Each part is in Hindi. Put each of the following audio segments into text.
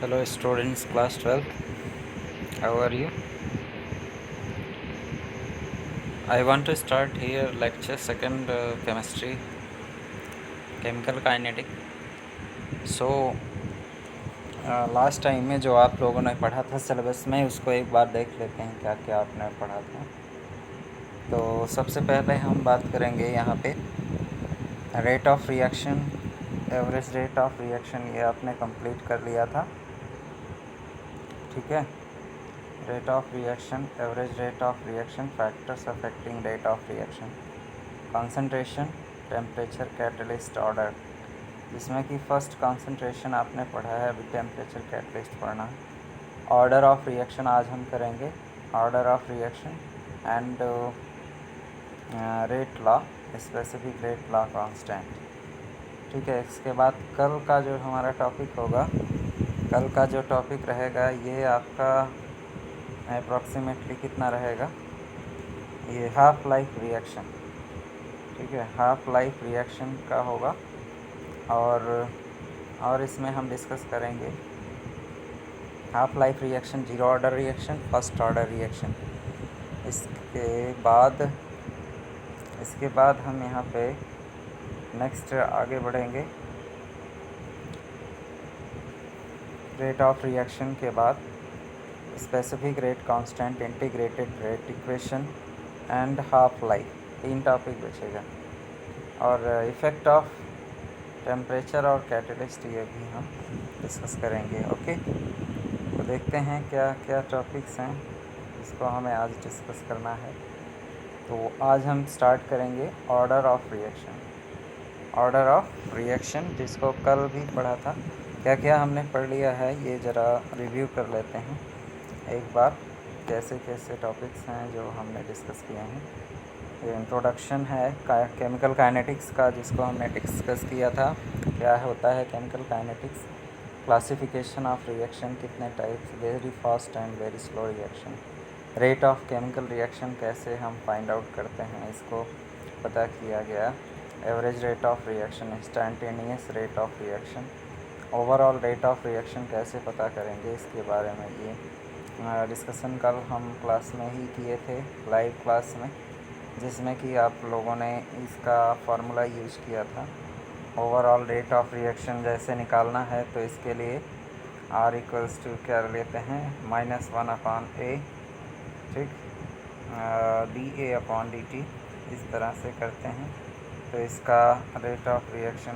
Hello students, class 12. How are you? I want to start here lecture second chemistry, chemical kinetic. So last time में जो आप लोगों ने पढ़ा था सिलेबस में, उसको एक बार देख लेते हैं क्या क्या आपने पढ़ा था। तो सबसे पहले हम बात करेंगे यहाँ पे rate of reaction, average rate of reaction, ये आपने कंप्लीट कर लिया था, ठीक है। Rate of reaction, average rate of reaction, factors affecting rate of reaction, concentration, temperature, catalyst, order, जिसमें कि फ़र्स्ट कंसंट्रेशन आपने पढ़ा है, अभी टेम्परेचर, कैटलिस्ट पढ़ना है। ऑर्डर ऑफ रिएक्शन आज हम करेंगे, order of reaction and rate law, specific rate law constant, ठीक है। इसके बाद कल का जो हमारा टॉपिक होगा, कल का जो टॉपिक रहेगा ये आपका अप्रॉक्सीमेटली कितना रहेगा, ये हाफ लाइफ रिएक्शन, ठीक है, हाफ लाइफ रिएक्शन का होगा। और इसमें हम डिस्कस करेंगे half life reaction, zero order reaction, first order reaction. इसके बाद हम यहाँ पे नेक्स्ट आगे बढ़ेंगे। रेट ऑफ रिएक्शन के बाद specific rate constant, integrated rate equation and half life, 3 topic बचेगा। और इफ़ेक्ट ऑफ टेम्परेचर और कैटलिस्ट, ये भी हम डिस्कस करेंगे, ओके। तो देखते हैं क्या क्या टॉपिक्स हैं जिसको हमें आज डिस्कस करना है। तो आज हम स्टार्ट करेंगे order of reaction, order of reaction, जिसको कल भी पढ़ा था। क्या क्या हमने पढ़ लिया है ये ज़रा रिव्यू कर लेते हैं एक बार, कैसे कैसे टॉपिक्स हैं जो हमने डिस्कस किए हैं। ये इंट्रोडक्शन है केमिकल काइनेटिक्स का, जिसको हमने डिस्कस किया था, क्या होता है chemical kinetics, classification of reaction, कितने types, very fast and very slow reaction, rate of chemical reaction कैसे हम फाइंड आउट करते हैं, इसको पता किया गया। Average rate of reaction, instantaneous rate of reaction, overall rate of reaction कैसे पता करेंगे, इसके बारे में ये डिस्कशन कल हम क्लास में ही किए थे, लाइव क्लास में, जिसमें कि आप लोगों ने इसका फार्मूला यूज़ किया था। ओवरऑल रेट ऑफ रिएक्शन जैसे निकालना है तो इसके लिए R इक्वल्स टू क्या लेते हैं, -1/A, ठीक, dA/dt, इस तरह से करते हैं तो इसका रेट ऑफ रिएक्शन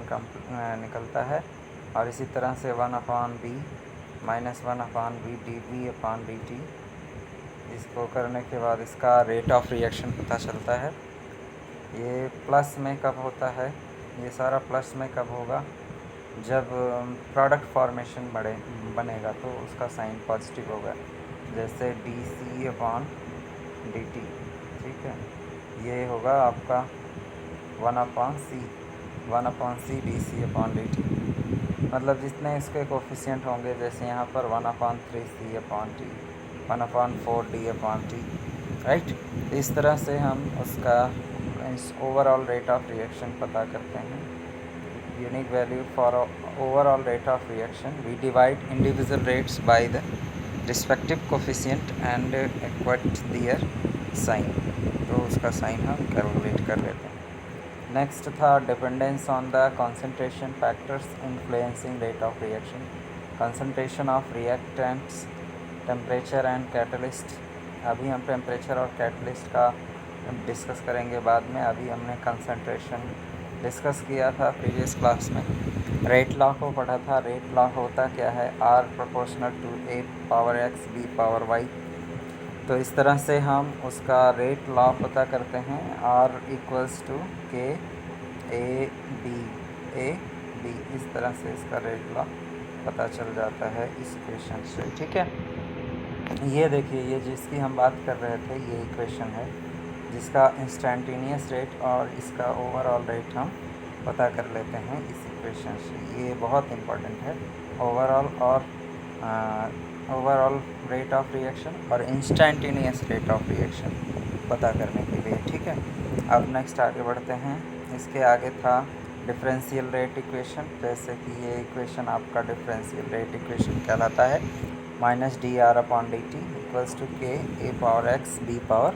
निकलता है। और इसी तरह से 1/B -1/B dB/dt, इसको करने के बाद इसका रेट ऑफ रिएक्शन पता चलता है। ये प्लस में कब होता है, ये सारा प्लस में कब होगा, जब प्रोडक्ट फॉर्मेशन बनेगा तो उसका साइन पॉजिटिव होगा, जैसे dC/dt, ठीक है। ये होगा आपका 1/C dC/dt, मतलब जितने इसके कोफिशिएंट होंगे, जैसे यहाँ पर 1/3C/t, 1/4D/t, राइट। इस तरह से हम उसका ओवरऑल रेट ऑफ रिएक्शन पता करते हैं। Unique value for overall rate of reaction, we divide individual rates by the respective coefficient and equate their sign, तो उसका साइन हम कैलकुलेट कर लेते हैं। नेक्स्ट था dependence on the concentration factors influencing rate of reaction, concentration of reactants, temperature and catalyst. अभी हम टेम्परेचर और कैटलिस्ट का डिस्कस करेंगे बाद में, अभी हमने कंसंट्रेशन डिस्कस किया था प्रीवियस क्लास में। रेट लॉ को पढ़ा था। रेट लॉ होता क्या है, R proportional to A⁴x B⁴y। तो इस तरह से हम उसका रेट लॉ पता करते हैं, R equals to K⁴ A⁴B, इस तरह से इसका रेट लॉ पता चल जाता है इस इक्वेशन से, ठीक है। ये देखिए, ये जिसकी हम बात कर रहे थे, ये इक्वेशन है जिसका इंस्टेंटेनियस रेट और इसका ओवरऑल रेट हम पता कर लेते हैं इस इक्वेशन से। ये बहुत इम्पोर्टेंट है, ओवरऑल रेट ऑफ रिएक्शन और इंस्टेंटेनियस रेट ऑफ रिएक्शन पता करने के लिए, ठीक है। अब नेक्स्ट आगे बढ़ते हैं। इसके आगे था डिफरेंशियल रेट इक्वेशन, जैसे कि ये इक्वेशन आपका डिफरेंशियल रेट इक्वेशन कहलाता है, -dr/dt equals to k a power x b power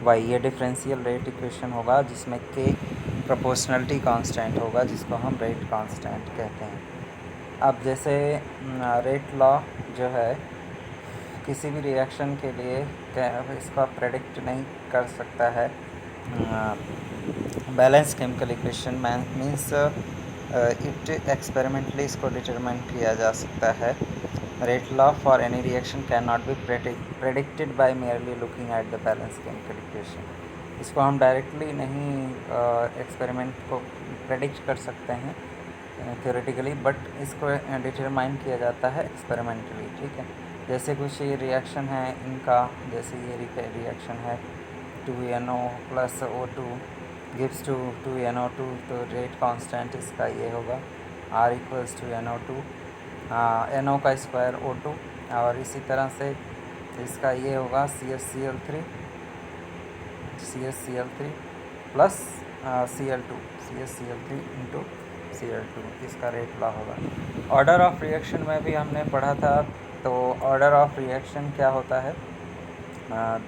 y। ये डिफरेंशियल रेट इक्वेशन होगा जिसमें k प्रोपोर्शनलिटी कांस्टेंट होगा, जिसको हम रेट कांस्टेंट कहते हैं। अब जैसे रेट लॉ जो है किसी भी रिएक्शन के लिए इसका प्रेडिक्ट नहीं कर सकता है। Balance chemical equation means it experimentally इसको डिटरमाइन किया जा सकता है। Rate law for any reaction can not be predicted by merely looking at the balance chemical equation. इसको हम डायरेक्टली नहीं एक्सपेरिमेंट को प्रेडिक्ट कर सकते हैं थ्योरेटिकली, बट इसको डिटरमाइन किया जाता है एक्सपेरिमेंटली, ठीक है। जैसे कुछ ये रिएक्शन है इनका, जैसे ये रिएक्शन है 2NO + O2 gives to 2NO2, तो रेट कांस्टेंट इसका ये होगा R = NO2 NO का स्क्वायर O2, और इसी तरह से इसका ये होगा CH Cl3 plus Cl2 CH Cl3 × Cl2, इसका रेट लॉ होगा। ऑर्डर ऑफ रिएक्शन में भी हमने पढ़ा था, तो ऑर्डर ऑफ रिएक्शन क्या होता है?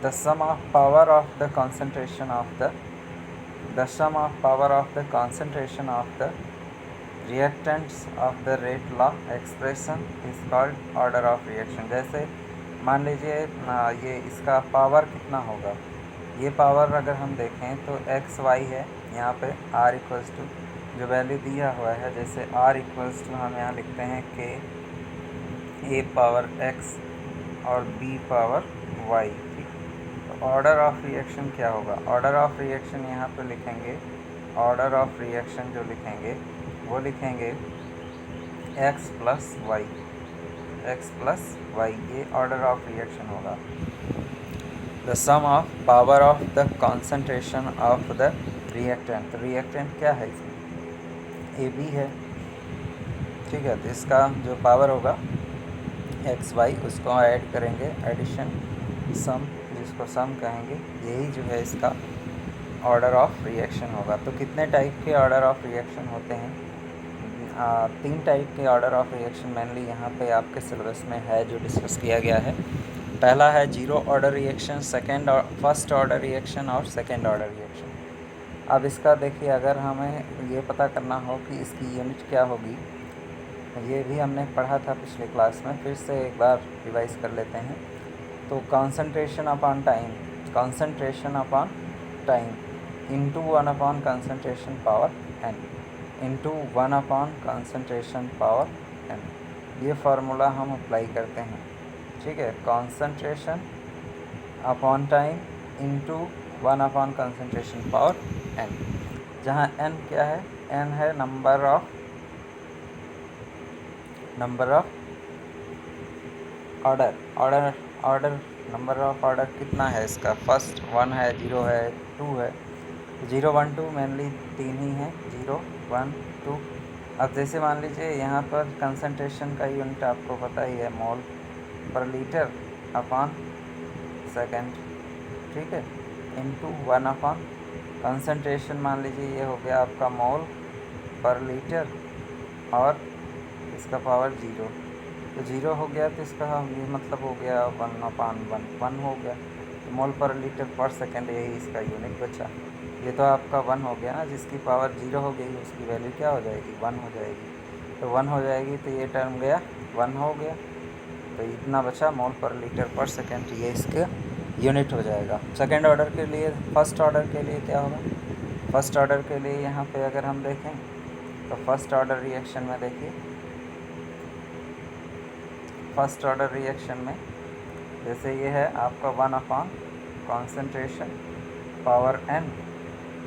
The sum of power of the concentration of the reactants of the rate law expression is called order of reaction। जैसे मान लीजिए ये इसका पावर कितना होगा, ये पावर अगर हम देखें तो XY है, यहाँ पे R = जो वैल्यू दिया हुआ है, जैसे R = हम यहाँ लिखते हैं K A पावर X और B पावर Y, ठीक। तो ऑर्डर ऑफ रिएक्शन क्या होगा? ऑर्डर ऑफ रिएक्शन यहाँ पे लिखेंगे, ऑर्डर ऑफ रिएक्शन जो लिखेंगे वो लिखेंगे x + y, ये ऑर्डर ऑफ रिएक्शन होगा। The sum of power of the concentration of the reactant, तो रिएक्टेंट क्या है इसमें? AB है, ठीक है। तो इसका जो पावर होगा XY, उसको ऐड करेंगे, एडिशन सम, जिसको सम कहेंगे, यही जो है इसका ऑर्डर ऑफ रिएक्शन होगा। तो कितने टाइप के ऑर्डर ऑफ रिएक्शन होते हैं? 3 टाइप के ऑर्डर ऑफ रिएक्शन मेनली यहाँ पे आपके सिलेबस में है, जो डिस्कस किया गया है। पहला है zero order reaction, first order reaction और सेकेंड ऑर्डर रिएक्शन। अब इसका देखिए, अगर हमें ये पता करना हो कि इसकी यूनिट क्या होगी, ये भी हमने पढ़ा था पिछले क्लास में, फिर से एक बार रिवाइज कर लेते हैं। तो concentration upon time into 1 concentration power n into 1 concentration power n, ये फार्मूला हम अप्लाई करते हैं, ठीक है। Concentration upon time into 1 concentration power n, जहाँ n क्या है? n है number of order number of order कितना है इसका? फर्स्ट 1 है, 0 है, 2 है, 0 1 2 मेनली 3 ही है, 0 1 2। अब जैसे मान लीजिए यहाँ पर कंसंट्रेशन का यूनिट आपको पता ही है, मोल पर लीटर अपॉन सेकेंड, ठीक है, इंटू 1 कंसंट्रेशन मान लीजिए ये हो गया आपका मोल पर लीटर, और इसका पावर 0, तो 0 हो गया, तो इसका ये मतलब हो गया 1/1 हो गया, तो मोल पर लीटर पर सेकेंड, यही इसका यूनिट बचा। ये तो आपका 1 हो गया ना, जिसकी पावर 0 हो गई उसकी वैल्यू क्या हो जाएगी? 1 हो जाएगी। तो 1 हो जाएगी, तो ये टर्म गया 1 हो गया, तो इतना बचा मोल पर लीटर पर सेकेंड, ये इसका यूनिट हो जाएगा। सेकेंड ऑर्डर के लिए, फर्स्ट ऑर्डर के लिए क्या होगा? फर्स्ट ऑर्डर के लिए यहाँ पे अगर हम देखें तो फर्स्ट ऑर्डर रिएक्शन में देखिए, फर्स्ट ऑर्डर रिएक्शन में जैसे ये है आपका 1 कंसंट्रेशन पावर n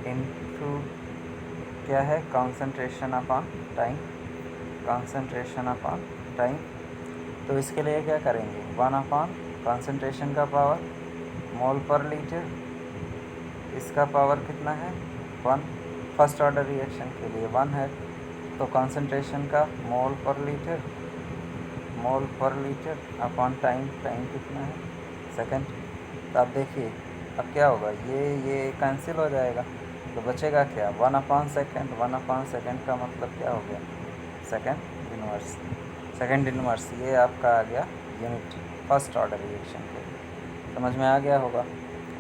इंटू क्या है? Concentration upon time. तो इसके लिए क्या करेंगे? 1 कंसंट्रेशन का पावर मोल पर लीटर, इसका पावर कितना है? 1। फर्स्ट ऑर्डर रिएक्शन के लिए 1 है, तो कंसंट्रेशन का मोल पर लीटर अपॉन टाइम कितना है? सेकेंड। तो आप देखिए अब क्या होगा, ये कैंसिल हो जाएगा, तो बचेगा क्या, 1/2 1/2 का मतलब क्या हो गया, सेकेंड इनवर्स। सेकेंड इनवर्स ये आपका आ गया यूनिट फर्स्ट ऑर्डर रिएक्शन के लिए, समझ में आ गया होगा।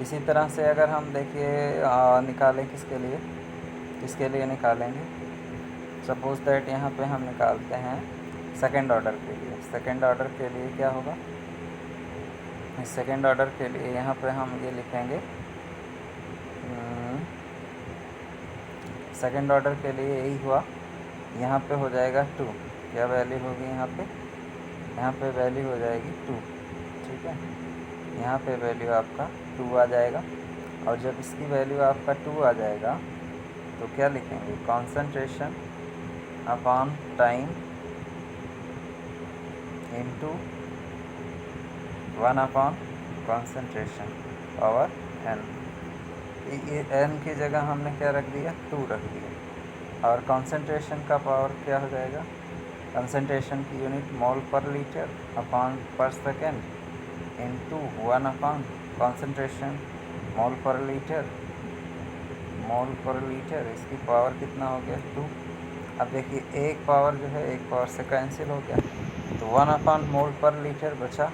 इसी तरह से अगर हम देखिए निकालें किसके लिए निकालेंगे, सपोज दैट यहाँ पे हम निकालते हैं सेकेंड ऑर्डर के लिए। सेकेंड ऑर्डर के लिए क्या होगा, सेकेंड ऑर्डर के लिए यहाँ पे हम ये लिखेंगे, सेकेंड ऑर्डर के लिए यही हुआ, यहाँ पे हो जाएगा 2, क्या वैल्यू होगी यहाँ पे वैल्यू हो जाएगी 2, ठीक है। यहाँ पे वैल्यू आपका 2 आ जाएगा, और जब इसकी वैल्यू आपका 2 आ जाएगा तो क्या लिखेंगे, concentration upon time into 1 upon concentration power n। ये n की जगह हमने क्या रख दिया, 2 रख दिया, और कॉन्सेंट्रेशन का पावर क्या हो जाएगा, कंसंट्रेशन की यूनिट मोल पर लीटर अपॉन पर सेकेंड इनटू 1 अपॉन कॉन्सेंट्रेशन मोल पर लीटर, इसकी पावर कितना हो गया, 2। अब देखिए एक पावर जो है एक पावर से कैंसिल हो गया, तो 1 अपॉन मोल पर लीटर बचा।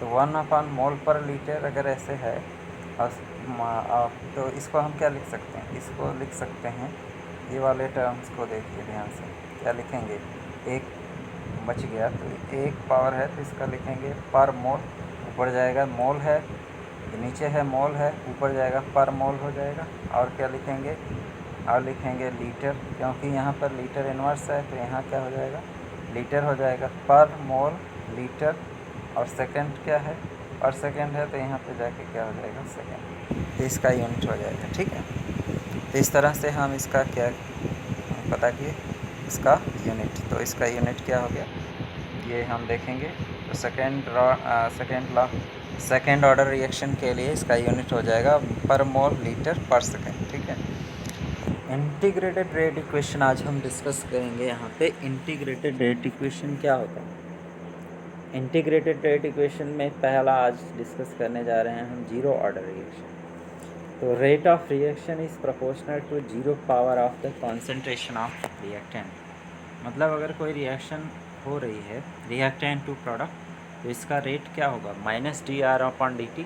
तो 1 अपॉन मोल पर लीटर अगर ऐसे है तो इसको हम क्या लिख सकते हैं, इसको लिख सकते हैं, ये वाले टर्म्स को देखिए ध्यान से, क्या लिखेंगे, एक बच गया तो एक पावर है तो इसका लिखेंगे पर मोल, ऊपर जाएगा मोल है, नीचे है मोल है, ऊपर जाएगा पर मोल हो जाएगा, और क्या लिखेंगे, और लिखेंगे लीटर, क्योंकि यहाँ पर लीटर इन्वर्स है तो यहाँ क्या हो जाएगा, लीटर हो जाएगा, पर मोल लीटर, और सेकंड क्या है, पर सेकंड है तो यहाँ पे जाके क्या हो जाएगा, सेकंड, तो इसका यूनिट हो जाएगा, ठीक है। तो इस तरह से हम इसका क्या पता किए, इसका यूनिट, तो इसका यूनिट क्या हो गया ये हम देखेंगे। तो सेकेंड ऑर्डर रिएक्शन के लिए इसका यूनिट हो जाएगा पर मोल लीटर पर सेकेंड, ठीक है। इंटीग्रेटेड रेट इक्वेशन आज हम डिस्कस करेंगे। यहाँ पे इंटीग्रेटेड रेट इक्वेशन क्या होता है, इंटीग्रेटेड रेट इक्वेशन में पहला आज डिस्कस करने जा रहे हैं हम जीरो ऑर्डर रिएक्शन। तो rate of reaction is proportional to zero power of the concentration of reactant. मतलब अगर कोई रिएक्शन हो रही है रिएक्टेंट टू प्रोडक्ट, तो इसका रेट क्या होगा, -dr/dt,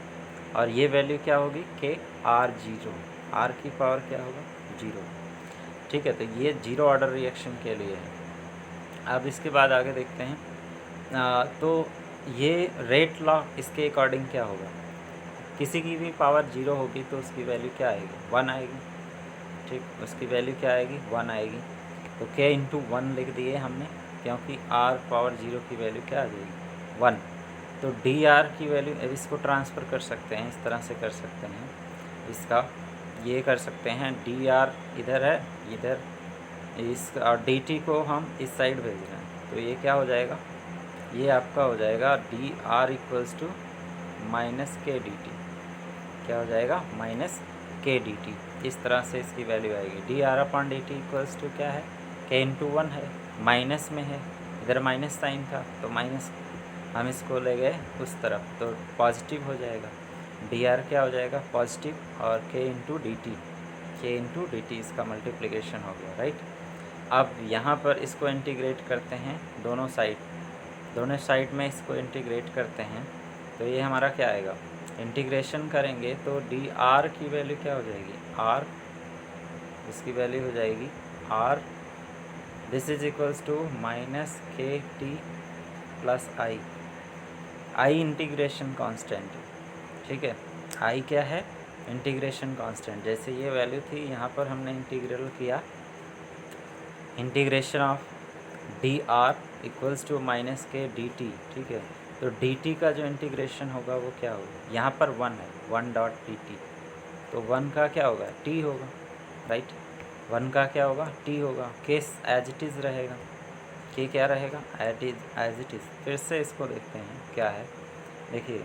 और ये वैल्यू क्या होगी, Kr0, r की पावर क्या होगा, 0, ठीक है। तो ये जीरो ऑर्डर रिएक्शन के लिए है। अब इसके बाद आगे देखते हैं। तो ये रेट लॉ इसके अकॉर्डिंग क्या होगा, किसी की भी पावर 0 होगी तो उसकी वैल्यू क्या आएगी, 1 आएगी, ठीक, उसकी वैल्यू क्या आएगी, 1 आएगी। तो k इंटू 1 लिख दिए हमने, क्योंकि r पावर 0 की वैल्यू क्या आ जाएगी, 1। तो dr की वैल्यू, अब इसको ट्रांसफ़र कर सकते हैं, इस तरह से कर सकते हैं, इसका ये कर सकते हैं, dr इधर है, इधर इस, और dt को हम इस साइड भेज रहे हैं, तो ये क्या हो जाएगा, ये आपका हो जाएगा dr इक्वल्स टू -k/dt, क्या हो जाएगा, -k/dt। इस तरह से इसकी वैल्यू आएगी। dr/dt इक्वल्स टू क्या है, k इंटू 1 है, माइनस में है, इधर माइनस साइन था तो माइनस, हम इसको ले गए उस तरफ तो पॉजिटिव हो जाएगा, dr क्या हो जाएगा, पॉजिटिव, और k इंटू dt इसका मल्टीप्लिकेशन हो गया, राइट। अब यहाँ पर इसको इंटीग्रेट करते हैं, दोनों साइड में इसको इंटीग्रेट करते हैं, तो ये हमारा क्या आएगा, इंटीग्रेशन करेंगे तो dr की वैल्यू क्या हो जाएगी, r, इसकी वैल्यू हो जाएगी r, this is equals to -kt plus i integration constant, ठीक है, i क्या है, इंटीग्रेशन कांस्टेंट। जैसे ये वैल्यू थी, यहाँ पर हमने इंटीग्रल किया, integration of dr equals to -k/dt, ठीक है। तो dt का जो इंटीग्रेशन होगा वो क्या होगा, यहाँ पर 1 है, 1.dt, तो 1 का क्या होगा, t होगा, राइट, 1 का क्या होगा, t होगा, केस एज इट इज़ रहेगा, के क्या रहेगा, एज इट इज़। फिर से इसको देखते हैं क्या है, देखिए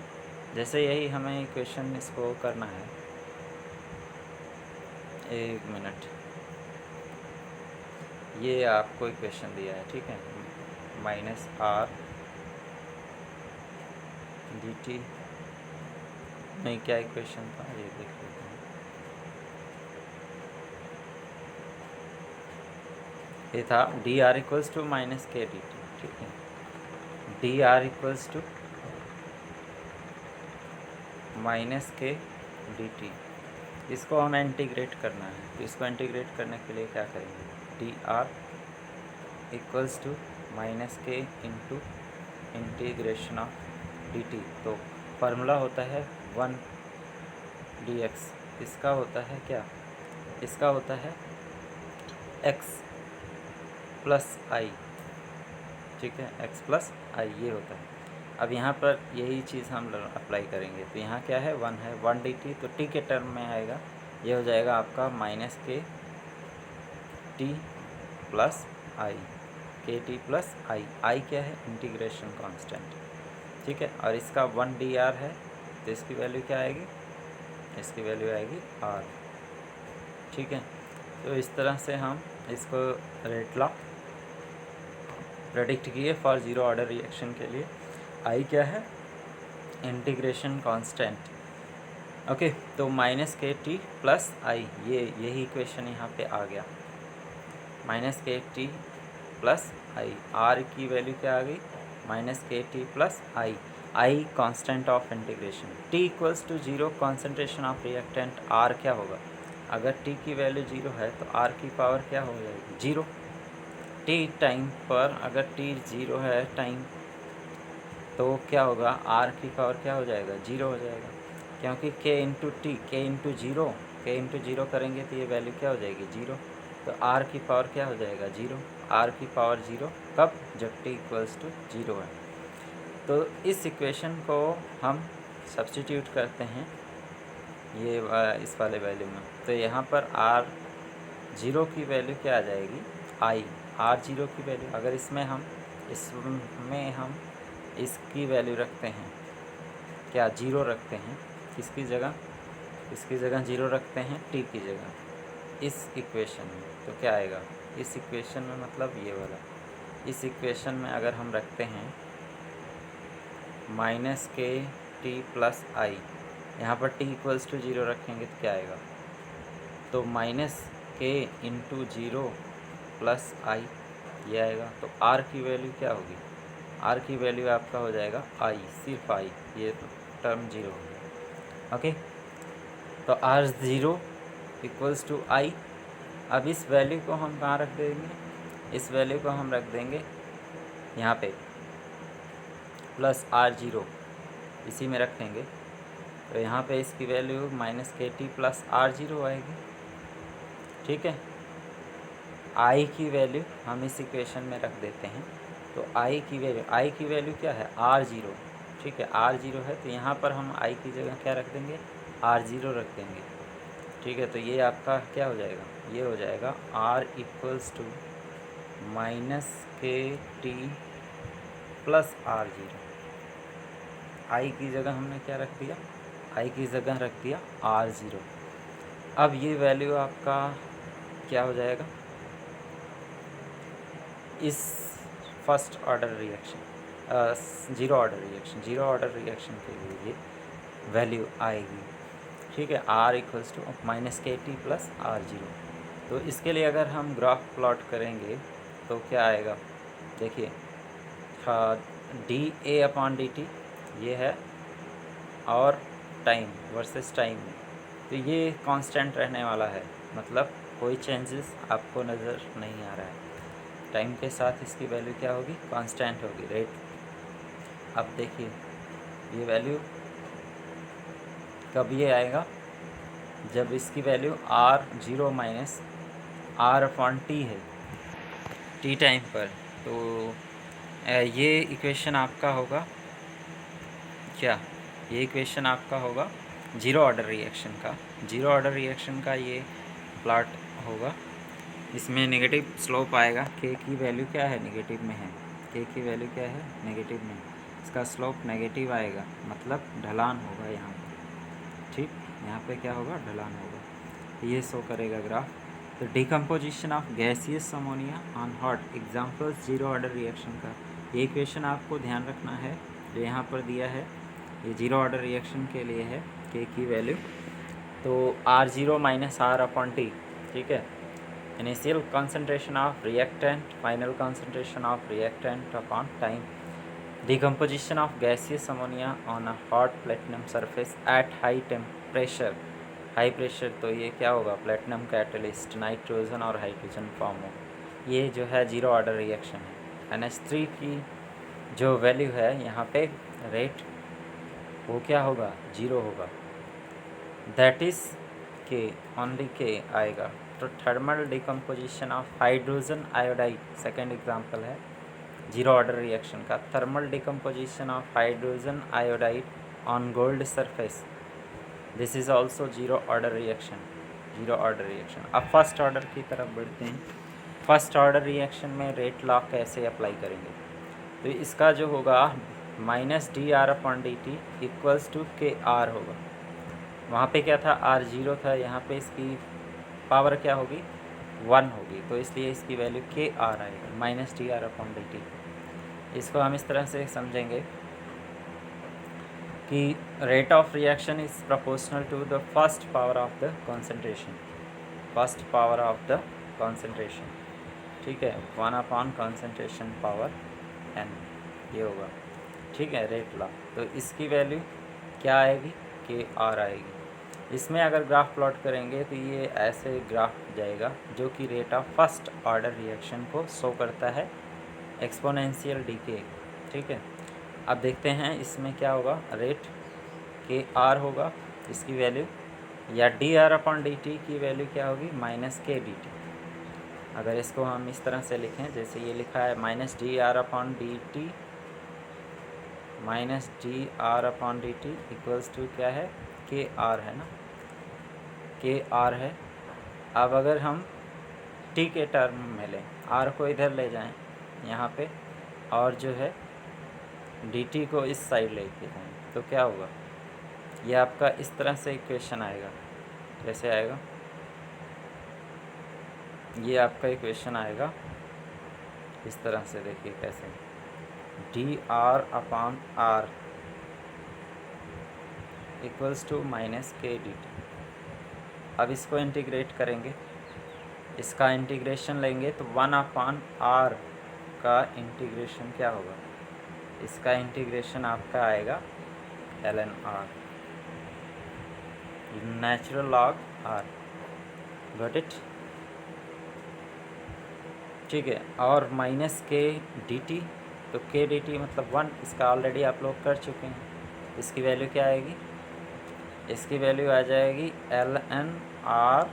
जैसे यही हमें इक्वेशन इसको करना है, एक मिनट, ये आपको इक्वेशन दिया है, ठीक है, -r dt में क्या इक्वेशन था, ये देख लेते हैं, ये था D R equals to minus K D T, ठीक है, D R equals to minus K D T. इसको हमें इंटीग्रेट करना है, तो इसको इंटीग्रेट करने के लिए क्या करेंगे, D R equals to minus K into integration of D T. तो फार्मूला होता है 1 डी एक्स, इसका होता है क्या, इसका होता है x प्लस आई, ठीक है, x प्लस आई ये होता है। अब यहाँ पर यही चीज़ हम अप्लाई करेंगे, तो यहाँ क्या है 1 है, 1 डी टी, तो टी के टर्म में आएगा, ये हो जाएगा आपका माइनस के टी प्लस आई, के टी प्लस आई, आई क्या है इंटीग्रेशन कांस्टेंट, ठीक है, और इसका 1 डी आर है, तो इसकी वैल्यू क्या आएगी, इसकी वैल्यू आएगी आर, ठीक है। तो इस तरह से हम इसको रेट लॉ प्रेडिक्ट किए फॉर जीरो ऑर्डर रिएक्शन के लिए। आई क्या है इंटीग्रेशन कांस्टेंट, ओके, तो minus K T plus I, यही इक्वेशन यहाँ पे आ गया, minus K T plus I, R की वैल्यू क्या आ गई minus K T plus I, I constant of integration, T equals to zero concentration of reactant, R क्या होगा, अगर टी की वैल्यू जीरो है तो आर की पावर क्या हो जाएगी जीरो, टी टाइम पर अगर टी जीरो है टाइम तो क्या होगा आर की पावर क्या हो जाएगा जीरो हो जाएगा, क्योंकि के इंटू टी, के इंटू जीरो करेंगे तो ये वैल्यू क्या हो जाएगी जीरो, तो आर की पावर क्या हो जाएगा जीरो, आर की पावर जीरो कब, जब टी इक्वल्स टू जीरो है। तो इस इक्वेशन को हम सब्स्टिट्यूट करते हैं ये इस वाले वैल्यू में, तो यहाँ पर आर जीरो की वैल्यू क्या आ जाएगी आई, आर जीरो की वैल्यू, अगर इसमें हम इसकी वैल्यू रखते हैं क्या जीरो रखते हैं, किसकी जगह, इसकी जगह जीरो रखते हैं टी की जगह इस इक्वेशन में, तो क्या आएगा इस इक्वेशन में, मतलब ये वाला, इस इक्वेशन में अगर हम रखते हैं माइनस के टी प्लस आई, यहाँ पर टी इक्वल्स टू जीरो रखेंगे तो क्या आएगा, तो minus K into zero plus आई ये आएगा, तो आर की वैल्यू क्या होगी, आर की वैल्यू आपका हो जाएगा आई, सिर्फ आई, ये टर्म जीरो हो गया, ओके, तो आर ज़ीरो इक्वल्स टू आई। अब इस वैल्यू को हम कहाँ रख देंगे, इस वैल्यू को हम रख देंगे यहाँ पे प्लस आर जीरो, इसी में रखेंगे, तो यहाँ पे इसकी value minus K T plus are zero आएगी, ठीक है। आई की वैल्यू हम इस इक्वेशन में रख देते हैं, तो आई की वैल्यू क्या है आर जीरो, ठीक है, आर जीरो है, तो यहाँ पर हम आई की जगह क्या रख देंगे आर जीरो रख देंगे, ठीक है। तो ये आपका क्या हो जाएगा, ये हो जाएगा are equals to minus K T plus are zero, आई की जगह हमने क्या रख दिया, आई की जगह रख दिया आर ज़ीरो। अब ये वैल्यू आपका क्या हो जाएगा, इस first order reaction zero order reaction के लिए ये वैल्यू आएगी, ठीक है, are equals to minus K T plus are zero. तो इसके लिए अगर हम ग्राफ प्लॉट करेंगे तो क्या आएगा, देखिए D A upon D T ये है, और टाइम वर्सेस टाइम, तो ये कांस्टेंट रहने वाला है, मतलब कोई चेंजेस आपको नज़र नहीं आ रहा है, टाइम के साथ इसकी वैल्यू क्या होगी कांस्टेंट होगी रेट। अब देखिए ये वैल्यू कब ये आएगा, जब इसकी value R zero minus R upon T है टी टाइम पर, तो ये इक्वेशन आपका होगा क्या, ये इक्वेशन आपका होगा जीरो ऑर्डर रिएक्शन का ये प्लॉट होगा, इसमें नेगेटिव स्लोप आएगा, के की वैल्यू क्या है नेगेटिव में है, के की वैल्यू क्या है नेगेटिव में, इसका स्लोप नेगेटिव आएगा, मतलब ढलान होगा यहाँ पर, ठीक, यहाँ पे क्या होगा ढलान होगा, ये शो करेगा ग्राफ। तो decomposition of gaseous ammonia on hot examples zero order reaction का ये इक्वेशन आपको ध्यान रखना है, जो यहाँ पर दिया है ये जीरो ऑर्डर रिएक्शन के लिए है, के की वैल्यू तो R zero minus R upon T, ठीक है, initial concentration of reactant, final concentration of reactant upon time, decomposition of gaseous ammonia on a hot platinum surface at high temperature, high pressure. तो ये क्या होगा, प्लेटिनम कैटलिस्ट, नाइट्रोजन और हाइड्रोजन फॉर्म हो, ये जो है जीरो ऑर्डर रिएक्शन है। NH3 की जो वैल्यू है यहाँ पे रेट वो क्या होगा, जीरो होगा, दैट इज़ के, ओनली के आएगा। तो thermal decomposition of hydrogen iodide second example है जीरो ऑर्डर रिएक्शन का। Thermal decomposition of hydrogen iodide on gold surface, this is also zero order reaction, zero order reaction. अब फर्स्ट ऑर्डर की तरफ बढ़ते हैं। फर्स्ट ऑर्डर रिएक्शन में रेट लॉ कैसे अप्लाई करेंगे, तो इसका जो होगा -dr/dt इक्वल्स टू KR होगा। वहाँ पे क्या था, R जीरो था, यहाँ पे इसकी पावर क्या होगी, 1 होगी, तो इसलिए इसकी वैल्यू KR आएगा, -dr/dt। इसको हम इस तरह से समझेंगे कि rate of reaction is proportional to the first power of the concentration, first power of the concentration, ठीक है, 1/concentration पावर n, ये होगा, ठीक है, रेट लॉ। तो इसकी वैल्यू क्या आएगी, KR आएगी। इसमें अगर ग्राफ प्लॉट करेंगे तो ये ऐसे ग्राफ जाएगा जो कि rate of first order reaction को शो करता है, एक्सपोनेंशियल डीके, ठीक है। अब देखते हैं इसमें क्या होगा, रेट KR होगा इसकी वैल्यू, या dr/dt की वैल्यू क्या होगी, -kdt। अगर इसको हम इस तरह से लिखें, जैसे ये लिखा है -dr/dt, -dr/dt इक्वल्स टू क्या है, KR है ना, KR है। अब अगर हम t के टर्म में लें, R को इधर ले जाएं यहाँ पे, और जो है dt को इस साइड लेके जाएं, तो क्या होगा, ये आपका इस तरह से इक्वेशन आएगा। कैसे आएगा, ये आपका इक्वेशन आएगा इस तरह से, देखिए कैसे, dr/r इक्वल्स टू -kdt। अब इसको इंटीग्रेट करेंगे, इसका इंटीग्रेशन लेंगे तो 1/r का इंटीग्रेशन क्या होगा, इसका इंटीग्रेशन आपका आएगा ln/r, natural log r, got it, ठीक है। और -kdt, तो kdt मतलब 1, इसका ऑलरेडी आप लोग कर चुके हैं। इसकी वैल्यू क्या आएगी, इसकी वैल्यू आ जाएगी ln/r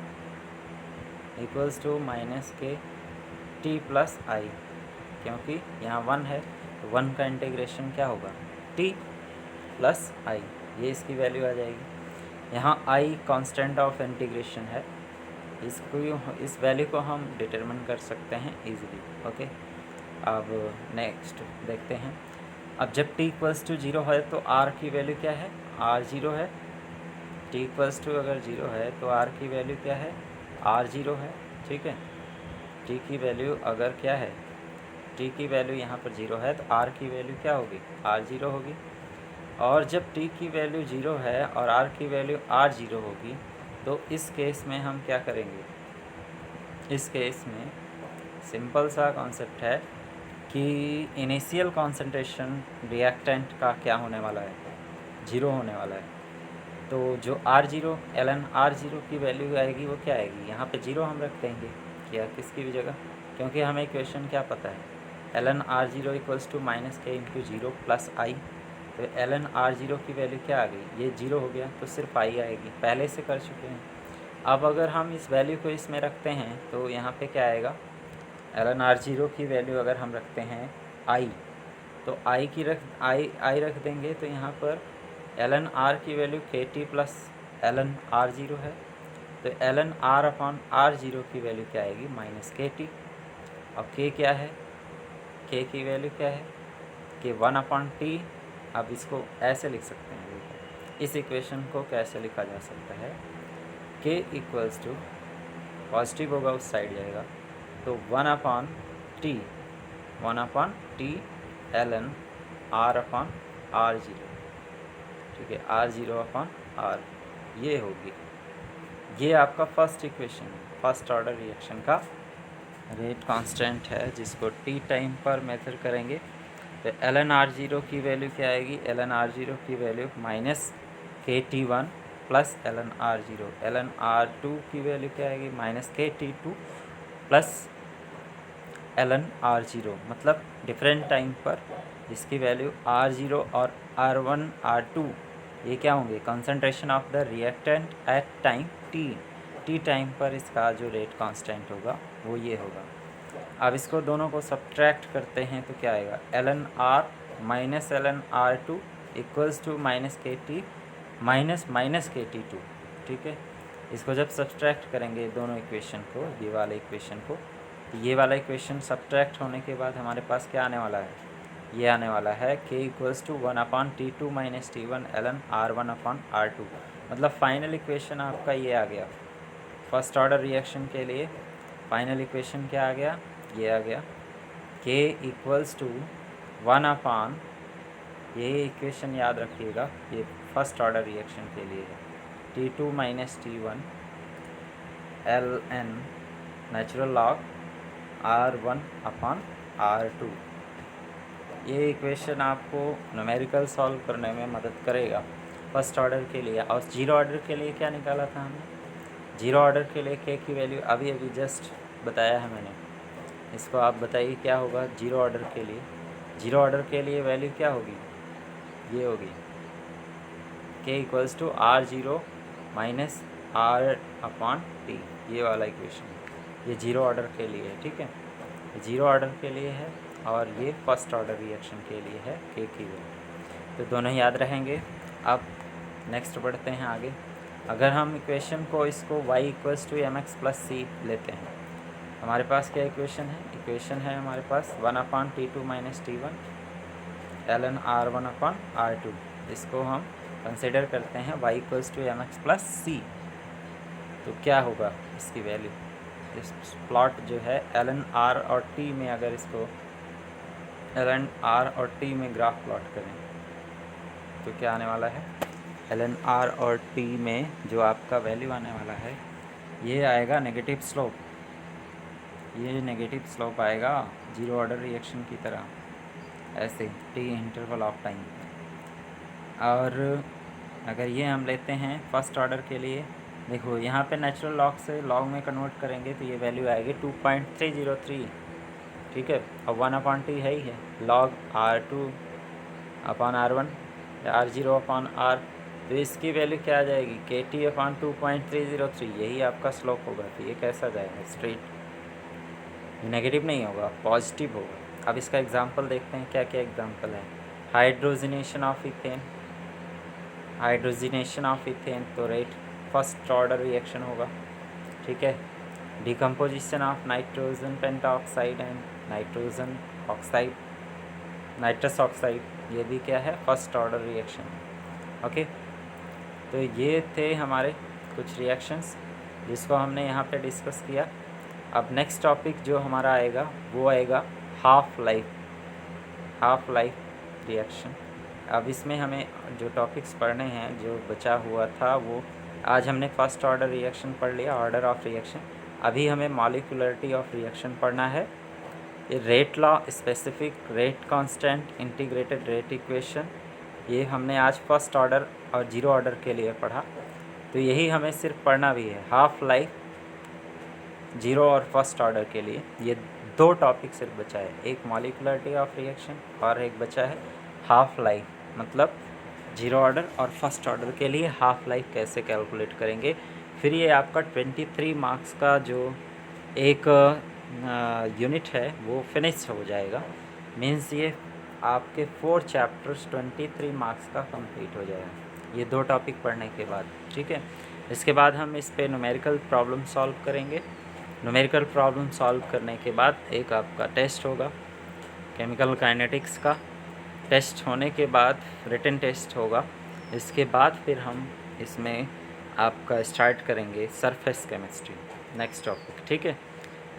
equals to -kt plus i, क्योंकि यहाँ 1 है तो 1 का इंटीग्रेशन क्या होगा, t प्लस i, ये इसकी वैल्यू आ जाएगी। यहाँ i कांस्टेंट ऑफ इंटीग्रेशन है, इसको, इस वैल्यू को हम डिटरमिन कर सकते हैं इजीली, ओके। अब नेक्स्ट देखते हैं। अब जब t इक्वल्स टू 0 है तो r की वैल्यू क्या है, r 0 है। t इक्वल्स टू अगर 0 है तो r की वैल्यू क्या है, r 0 है, ठीक है। t की वैल्यू अगर क्या है, t की वैल्यू यहाँ पर 0 है तो r की वैल्यू क्या होगी, r 0 होगी। और जब t की वैल्यू 0 है और r की वैल्यू r 0 होगी, तो इस केस में हम क्या करेंगे, इस केस में सिंपल सा कॉन्सेप्ट है कि इनिशियल कॉन्सेंट्रेशन रिएक्टेंट का क्या होने वाला है, 0 होने वाला है। तो जो R0 ln/r0 की वैल्यू आएगी वो क्या आएगी, यहाँ पे 0 हम रख देंगे, क्या किसकी भी जगह, क्योंकि हमें इक्वेशन क्या पता है, ln/r0 equals to -k/0 plus i। तो ln/r0 की वैल्यू क्या आ गई, ये 0 हो गया तो सिर्फ i आएगी, पहले से कर चुके हैं। अब अगर हम इस वैल्यू को इसमें रखते हैं तो यहाँ पे क्या आएगा, ln/r0 की वैल्यू अगर हम रखते हैं i, तो i रख देंगे, तो यहाँ पर ln/r की वैल्यू kt प्लस ln/r0 है, तो ln/r/r0 की वैल्यू क्या आएगी, -kt। और k क्या है, k की वैल्यू क्या है, कि 1/t। अब इसको ऐसे लिख सकते हैं, इस इक्वेशन को कैसे लिखा जा सकता है, k इक्वल्स टू, पॉजिटिव होगा उस साइड जाएगा, तो 1/t ln/r/r0, ठीक है, r0/r, ये होगी, ये आपका फर्स्ट इक्वेशन है। फर्स्ट ऑर्डर रिएक्शन का रेट कांस्टेंट है जिसको टी टाइम पर मेजर करेंगे। तो ln R0 की वैल्यू क्या आएगी, ln R0 की value minus KT1 plus ln R0, ln R2 की वैल्यू क्या आएगी minus KT2 plus ln R0, मतलब डिफरेंट टाइम पर इसकी वैल्यू R0 और R1 R2 ये क्या होंगे, concentration of the reactant at time T time पर इसका जो रेट कांस्टेंट होगा वो ये होगा। अब इसको दोनों को सब्ट्रैक्ट करते हैं तो क्या आएगा, ln R minus ln R2 equals to minus KT minus minus KT2। ठीक है, इसको जब सब्ट्रैक्ट करेंगे दोनों इक्वेशन को, ये वाले इक्वेशन को, तो ये वाला इक्वेशन सब्ट्रैक्ट होने के बाद हमारे पास क्या आने वाला है, ये आने वाला है k equals to 1/T2 minus T1 ln R1/R2। मतलब फाइनल इक्वेशन आपका ये आ गया फर्स्ट ऑर्डर रिएक्शन के लिए। फाइनल इक्वेशन क्या आ गया, ये आ गया k इक्वल्स टू 1/, ये इक्वेशन याद रखिएगा, ये फर्स्ट ऑर्डर रिएक्शन के लिए है, T2 minus T1 ln natural log R1/R2। ये इक्वेशन आपको न्यूमेरिकल सॉल्व करने में मदद करेगा फर्स्ट ऑर्डर के लिए। और जीरो ऑर्डर के लिए क्या निकाला था हमने, जीरो ऑर्डर के लिए k की वैल्यू अभी जस्ट बताया है मैंने। इसको आप बताइए क्या होगा जीरो ऑर्डर के लिए, जीरो ऑर्डर के लिए वैल्यू क्या होगी, ये होगी k equals to R0 minus R/T, ये वाला इक्वेशन, ये जीरो ऑर्डर के लिए है। ठीक है, जीरो ऑर्डर के लिए है और ये फर्स्ट ऑर्डर रिएक्शन के लिए है k की वैल्यू, तो दोनों याद रहेंगे। अब नेक्स्ट बढ़ते हैं आगे। अगर हम इक्वेशन को इसको y equals to mx plus c लेते हैं, हमारे पास क्या इक्वेशन है, इक्वेशन है हमारे पास 1/T2 minus T1 ln R1/R2। इसको हम कंसिडर करते हैं y equals to mx plus c, तो क्या होगा इसकी वैल्यू, इस प्लॉट जो है ln R और t में, अगर इसको ln R और t में ग्राफ प्लॉट करें तो क्या आने वाला है, ln R और t में जो आपका वैल्यू आने वाला है ये आएगा नेगेटिव स्लोप, ये नेगेटिव स्लोप आएगा जीरो ऑर्डर रिएक्शन की तरह, ऐसे t इंटरवल ऑफ टाइम। और अगर ये हम लेते हैं फर्स्ट ऑर्डर के लिए, देखो यहाँ पे नेचुरल लॉग से लॉग में कन्वर्ट करेंगे तो ये वैल्यू आएगी 2.303। ठीक है, और 1/T है ही है, log R2/R1 या R0/R, तो इसकी वैल्यू क्या आ जाएगी KT/2.303, यही आपका स्लोप होगा। तो ये कैसा जाएगा, स्ट्रेट, नेगेटिव नहीं होगा, पॉजिटिव होगा। अब इसका एग्जांपल देखते हैं, क्या क्या एग्जांपल है। Hydrogenation of ethane, hydrogenation of ethane तो रेट फर्स्ट ऑर्डर रिएक्शन होगा। ठीक है, decomposition of nitrogen pentoxide and nitrogen oxide, nitrous oxide, ये भी क्या है फर्स्ट ऑर्डर रिएक्शन। ओके, तो ये थे हमारे कुछ रिएक्शंस जिसको हमने यहाँ पे डिस्कस किया। अब नेक्स्ट टॉपिक जो हमारा आएगा वो आएगा हाफ लाइफ रिएक्शन। अब इसमें हमें जो टॉपिक्स पढ़ने हैं, जो बचा हुआ था वो, आज हमने फर्स्ट ऑर्डर रिएक्शन पढ़ लिया, ऑर्डर ऑफ रिएक्शन। अभी हमें मॉलिक्यूलरिटी ऑफ रिएक्शन पढ़ना है, rate law, specific rate constant, integrated rate equation, ये हमने आज फर्स्ट ऑर्डर और जीरो ऑर्डर के लिए पढ़ा। तो यही हमें सिर्फ पढ़ना भी है, हाफ लाइफ जीरो और फर्स्ट ऑर्डर के लिए ये दो टॉपिक सिर्फ बचा है, एक मॉलिक्यूलरिटी ऑफ रिएक्शन और एक बचा है हाफ लाइफ, मतलब जीरो ऑर्डर और फर्स्ट ऑर्डर के लिए हाफ लाइफ कैसे कैलकुलेट करेंगे। फिर ये आपका 23 मार्क्स का जो एक यूनिट है वो फिनिश हो जाएगा। मीन्स ये आपके 4 चैप्टर्स 23 मार्क्स का कंप्लीट हो जाएगा ये दो टॉपिक पढ़ने के बाद। ठीक है, इसके बाद हम इस पे न्यूमेरिकल प्रॉब्लम सॉल्व करेंगे। न्यूमेरिकल प्रॉब्लम सॉल्व करने के बाद एक आपका टेस्ट होगा केमिकल काइनेटिक्स का, टेस्ट होने के बाद रिटन टेस्ट होगा। इसके बाद फिर हम इसमें आपका स्टार्ट करेंगे सरफेस केमिस्ट्री, नेक्स्ट टॉपिक। ठीक है,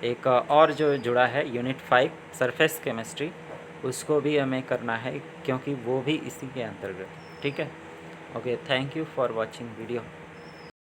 एक और जो जुड़ा है यूनिट 5 सरफेस केमिस्ट्री, उसको भी हमें करना है क्योंकि वो भी इसी के अंतर्गत। ठीक है, okay, thank you for watching video.